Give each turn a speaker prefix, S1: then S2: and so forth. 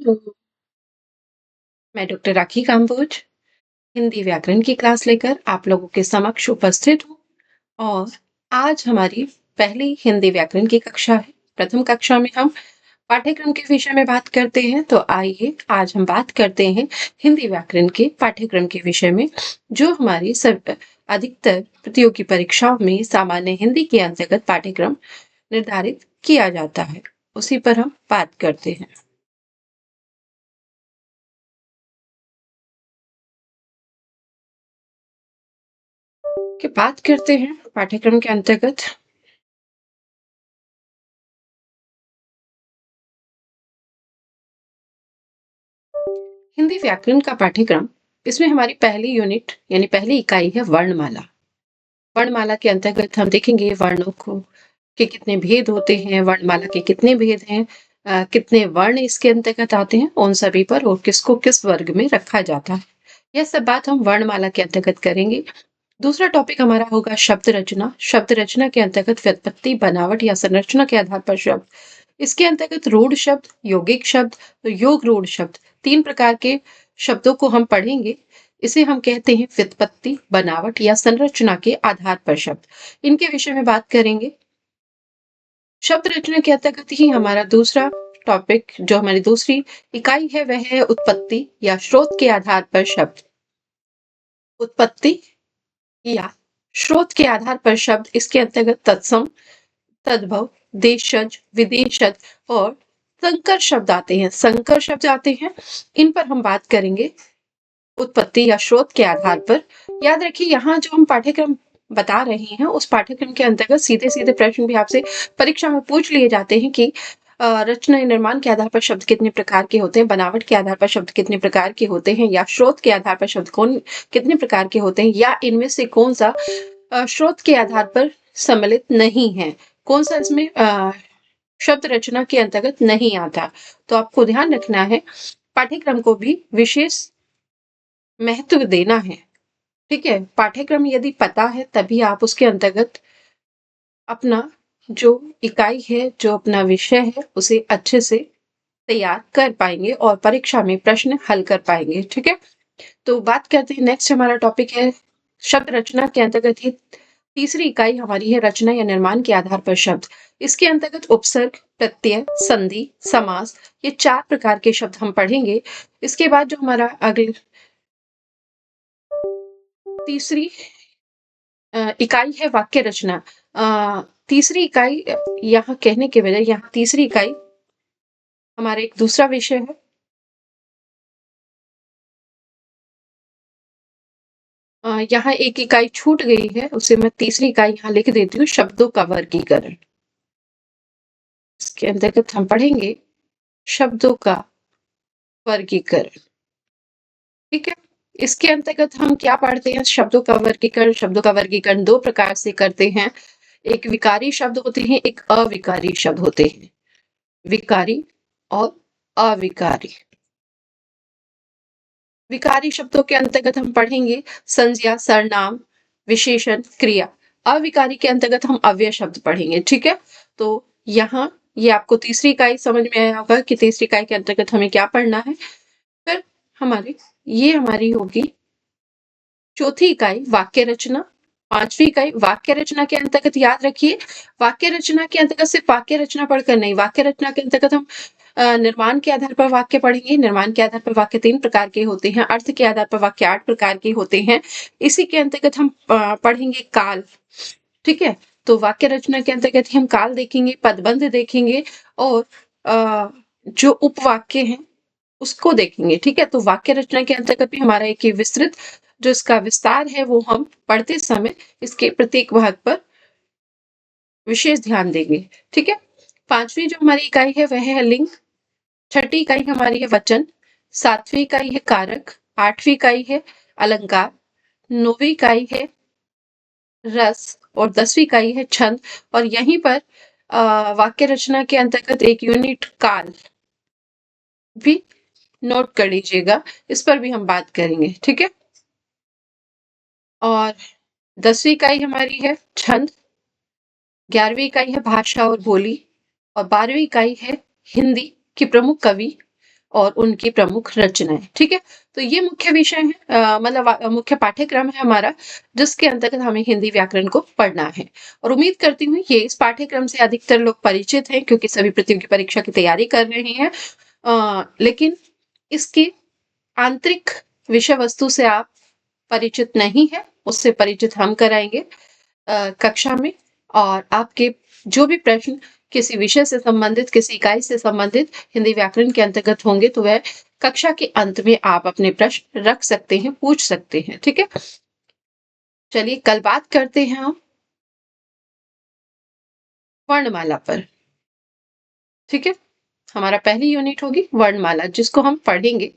S1: Hello, मैं doctor राखी काम्बोज हिंदी व्याकरण की क्लास लेकर आप लोगों के समक्ष उपस्थित हूँ और आज हमारी पहली हिंदी व्याकरण की कक्षा है। प्रथम कक्षा में हम पाठ्यक्रम के विषय में बात करते हैं, तो आइए आज हम बात करते हैं हिंदी व्याकरण के पाठ्यक्रम के विषय में, जो हमारी सब अधिकतर प्रतियोगी परीक्षाओं में सामान्य हिंदी के अंतर्गत पाठ्यक्रम निर्धारित किया जाता है। उसी पर हम बात करते हैं। कि बात करते हैं पाठ्यक्रम के अंतर्गत हिंदी व्याकरण का पाठ्यक्रम। इसमें हमारी पहली यूनिट यानी पहली इकाई है वर्णमाला। वर्णमाला के अंतर्गत हम देखेंगे वर्णों को के कितने भेद होते हैं, वर्णमाला के कितने भेद हैं, कितने वर्ण इसके अंतर्गत आते हैं, उन सभी पर और किसको किस वर्ग में रखा जाता है, यह सब बात हम वर्णमाला के अंतर्गत करेंगे। दूसरा टॉपिक हमारा होगा शब्द रचना। शब्द रचना के अंतर्गत व्युत्पत्ति, बनावट या संरचना के आधार पर शब्द। इसके अंतर्गत रूढ़ शब्द, यौगिक शब्द, तो योग रूढ़ शब्द, तीन प्रकार के शब्दों को हम पढ़ेंगे। इसे हम कहते हैं व्युत्पत्ति, बनावट या संरचना के आधार पर शब्द। इनके विषय में बात करेंगे। शब्द रचना के अंतर्गत ही हमारा दूसरा टॉपिक, जो हमारी दूसरी इकाई है, वह है उत्पत्ति या स्रोत के आधार पर शब्द। उत्पत्ति या स्रोत के आधार पर शब्द, इसके अंतर्गत तत्सम, तद्भव, देशज, विदेशज और संकर शब्द आते हैं। संकर शब्द आते हैं, इन पर हम बात करेंगे उत्पत्ति या स्रोत के आधार पर। याद रखिए, यहाँ जो हम पाठ्यक्रम बता रहे हैं, उस पाठ्यक्रम के अंतर्गत सीधे सीधे प्रश्न भी आपसे परीक्षा में पूछ लिए जाते हैं कि रचना या निर्माण के आधार पर शब्द कितने प्रकार के होते हैं, बनावट के आधार पर शब्द कितने प्रकार के होते हैं, या स्रोत के आधार पर शब्द कितने प्रकार के होते हैं, या इनमें से कौन सा स्रोत के आधार पर सम्मिलित नहीं है, कौन सा इसमें शब्द रचना के अंतर्गत नहीं आता। तो आपको ध्यान रखना है, पाठ्यक्रम को भी विशेष महत्व देना है। ठीक है, पाठ्यक्रम यदि पता है तभी आप उसके अंतर्गत अपना जो इकाई है, जो अपना विषय है, उसे अच्छे से तैयार कर पाएंगे और परीक्षा में प्रश्न हल कर पाएंगे। ठीक है, तो बात करते हैं, नेक्स्ट हमारा टॉपिक है शब्द रचना के अंतर्गत ही तीसरी इकाई हमारी है रचना या निर्माण के आधार पर शब्द। इसके अंतर्गत उपसर्ग, प्रत्यय, संधि, समास, ये चार प्रकार के शब्द हम पढ़ेंगे। इसके बाद जो हमारा अगली तीसरी इकाई है वाक्य रचना। तीसरी इकाई यहाँ कहने के बजाय यहाँ तीसरी इकाई हमारा एक दूसरा विषय है। यहाँ एक इकाई छूट गई है, उसे मैं तीसरी इकाई यहाँ लिख देती हूँ, शब्दों का वर्गीकरण। इसके अंतर्गत हम पढ़ेंगे शब्दों का वर्गीकरण। ठीक है, इसके अंतर्गत हम क्या पढ़ते हैं, शब्दों का वर्गीकरण। शब्दों का वर्गीकरण दो प्रकार से करते हैं, एक विकारी शब्द होते हैं, एक अविकारी शब्द होते हैं। विकारी और अविकारी। विकारी शब्दों के अंतर्गत हम पढ़ेंगे संज्ञा, सर्वनाम, विशेषण, क्रिया। अविकारी के अंतर्गत हम अव्यय शब्द पढ़ेंगे। ठीक है, तो यहाँ ये आपको तीसरी इकाई समझ में आया होगा कि तीसरी इकाई के अंतर्गत हमें क्या पढ़ना है। फिर हमारी होगी चौथी इकाई वाक्य रचना। पांचवी इकाई वाक्य रचना के अंतर्गत याद रखिए, वाक्य रचना के अंतर्गत सिर्फ वाक्य रचना पढ़कर नहीं, वाक्य रचना के अंतर्गत हम निर्माण के आधार पर वाक्य पढ़ेंगे। निर्माण के आधार पर वाक्य तीन प्रकार के होते हैं, अर्थ के आधार पर वाक्य आठ प्रकार के होते हैं। इसी के अंतर्गत हम पढ़ेंगे काल। ठीक है, तो वाक्य रचना के अंतर्गत ही हम काल देखेंगे, पदबंध देखेंगे और जो उपवाक्य हैं उसको देखेंगे। ठीक है, तो वाक्य रचना के अंतर्गत भी हमारा एक विस्तृत जो इसका विस्तार है, वो हम पढ़ते समय इसके प्रत्येक भाग पर विशेष ध्यान देंगे। ठीक है, पांचवी जो हमारी इकाई है वह है लिंग। छठी इकाई हमारी है वचन। सातवीं इकाई है कारक। आठवीं इकाई है अलंकार। नौवीं इकाई है रस और 10वीं इकाई है छंद। और यहीं पर वाक्य रचना के अंतर्गत एक यूनिट काल भी नोट कर लीजिएगा, इस पर भी हम बात करेंगे। ठीक है, और 10वीं इकाई हमारी है छंद। 11वीं इकाई है भाषा और बोली और 12वीं इकाई है हिंदी की प्रमुख कवि और उनकी प्रमुख रचनाएं। ठीक है, तो ये मुख्य विषय है, मतलब मुख्य पाठ्यक्रम है हमारा, जिसके अंतर्गत हमें हिंदी व्याकरण को पढ़ना है। और उम्मीद करती हूँ ये इस पाठ्यक्रम से अधिकतर लोग परिचित हैं, क्योंकि सभी प्रतियोगी परीक्षा की तैयारी कर रहे हैं। लेकिन इसकी आंतरिक विषय वस्तु से आप परिचित नहीं है, उससे परिचित हम कराएंगे कक्षा में। और आपके जो भी प्रश्न किसी विषय से संबंधित, किसी इकाई से संबंधित हिंदी व्याकरण के अंतर्गत होंगे, तो वह कक्षा के अंत में आप अपने प्रश्न रख सकते हैं, पूछ सकते हैं। ठीक है, चलिए कल बात करते हैं हम वर्णमाला पर। ठीक है, हमारा पहली यूनिट होगी वर्णमाला, जिसको हम पढ़ेंगे